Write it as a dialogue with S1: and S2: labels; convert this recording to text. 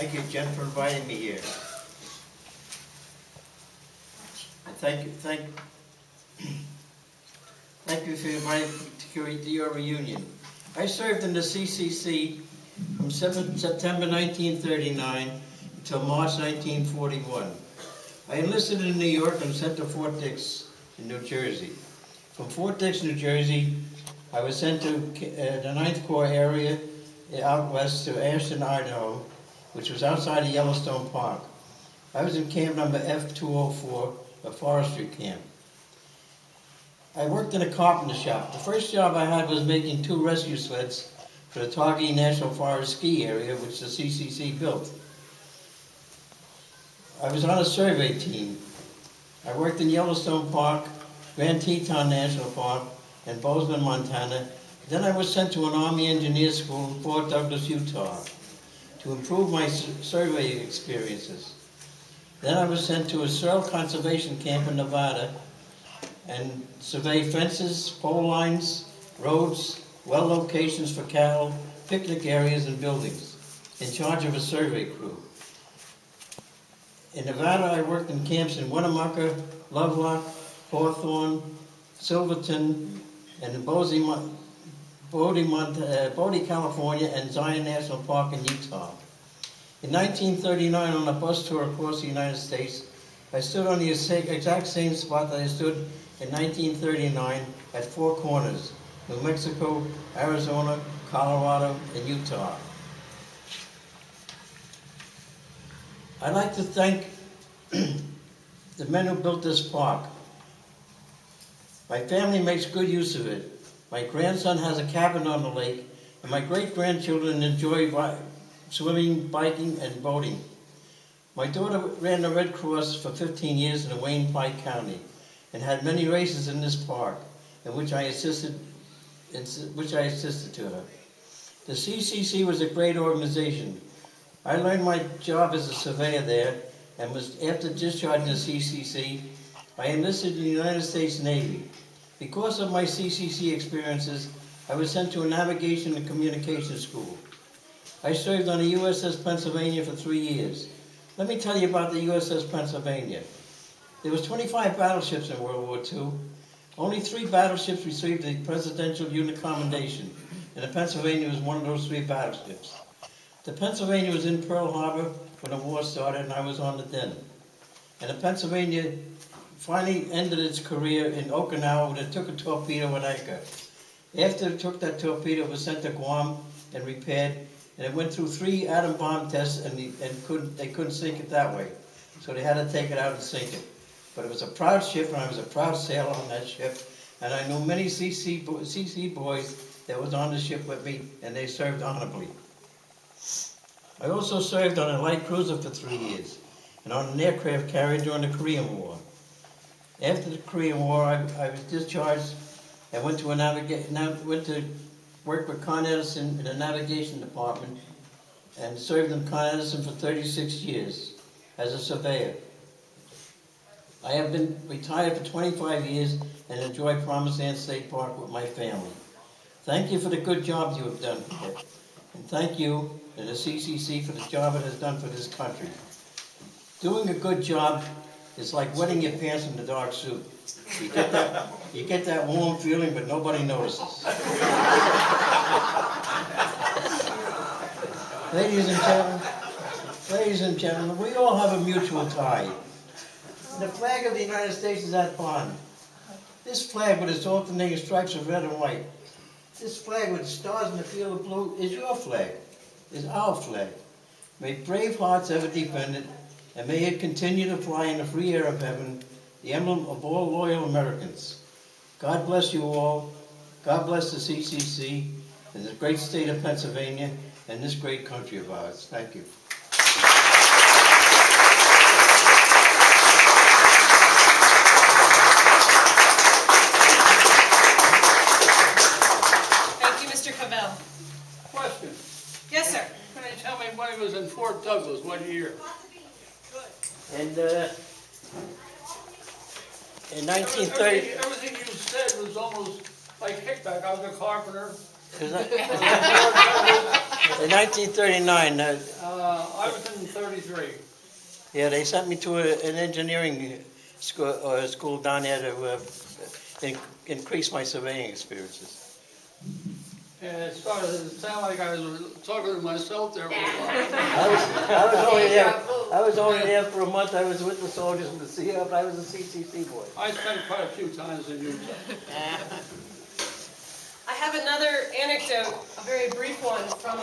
S1: Thank you, Jen, for inviting me here. Thank you for inviting me to your reunion. I served in the CCC from September 1939 until March 1941. I enlisted in New York and sent to Fort Dix in New Jersey. From Fort Dix, New Jersey, I was sent to the 9th Corps area out west to Ashton, Idaho, which was outside of Yellowstone Park. I was in camp number F204, a forestry camp. I worked in a carpenter shop. The first job I had was making 2 rescue sleds for the Targhee National Forest ski area, which the CCC built. I was on a survey team. I worked in Yellowstone Park, Grand Teton National Park, and Bozeman, Montana. Then I was sent to an Army Engineer School in Fort Douglas, Utah, to improve my surveying experiences. Then I was sent to a soil conservation camp in Nevada and survey fences, pole lines, roads, well locations for cattle, picnic areas, and buildings, in charge of a survey crew. In Nevada, I worked in camps in Winnemucca, Lovelock, Hawthorne, Silverton, and in Bodie, California, and Zion National Park in Utah. In 1939, on a bus tour across the United States, I stood on the exact same spot that I stood in 1939 at 4 corners: New Mexico, Arizona, Colorado, and Utah. I'd like to thank the men who built this park. My family makes good use of it. My grandson has a cabin on the lake, and my great-grandchildren enjoy swimming, biking, and boating. My daughter ran the Red Cross for 15 years in Wayne Pike County and had many races in this park, in which I assisted to her. The CCC was a great organization. I learned my job as a surveyor there, and after discharging the CCC, I enlisted in the United States Navy. Because of my CCC experiences, I was sent to a navigation and communication school. I served on the USS Pennsylvania for 3 years. Let me tell you about the USS Pennsylvania. There was 25 battleships in World War II. Only 3 battleships received the Presidential Unit Commendation, and the Pennsylvania was one of those 3 battleships. The Pennsylvania was in Pearl Harbor when the war started, and I was on the den. And the Pennsylvania finally ended its career in Okinawa when it took a torpedo and anchor. After it took that torpedo, it was sent to Guam and repaired, and it went through 3 atom bomb tests, and they couldn't sink it that way. So they had to take it out and sink it. But it was a proud ship, and I was a proud sailor on that ship, and I knew many CC boys that was on the ship with me, and they served honorably. I also served on a light cruiser for 3 years, and on an aircraft carrier during the Korean War. After the Korean War, I was discharged and went to work with Con Edison in the navigation department, and served in Con Edison for 36 years as a surveyor. I have been retired for 25 years and enjoy Promised Land State Park with my family. Thank you for the good job you have done here. And thank you and the CCC for the job it has done for this country. Doing a good job is like wetting your pants in the dark suit. You get that warm feeling, but nobody notices. Ladies and gentlemen, we all have a mutual tie. The flag of the United States is that bond. This flag with its alternating stripes of red and white, this flag with stars in the field of blue is your flag, is our flag. May brave hearts ever defend it, and may it continue to fly in the free air of heaven, the emblem of all loyal Americans. God bless you all. God bless the CCC and the great state of Pennsylvania and this great country of ours. Thank you.
S2: Thank you, Mr. Cavell.
S3: Question.
S2: Yes, sir.
S3: Can you tell me when it was in Fort Douglas, what year?
S1: And in 1930...
S3: Everything you said was almost like kickback. I was a carpenter.
S1: In 1939...
S3: I was in 73.
S1: Yeah, they sent me to an engineering school down there to increase my surveying experiences.
S3: And it started to sound like I was talking to myself there for a while.
S1: I was only there for a month. I was with the soldiers in the sea. I was a CCC boy.
S3: I spent quite a few times in Utah.
S2: I have another anecdote, a very brief one, from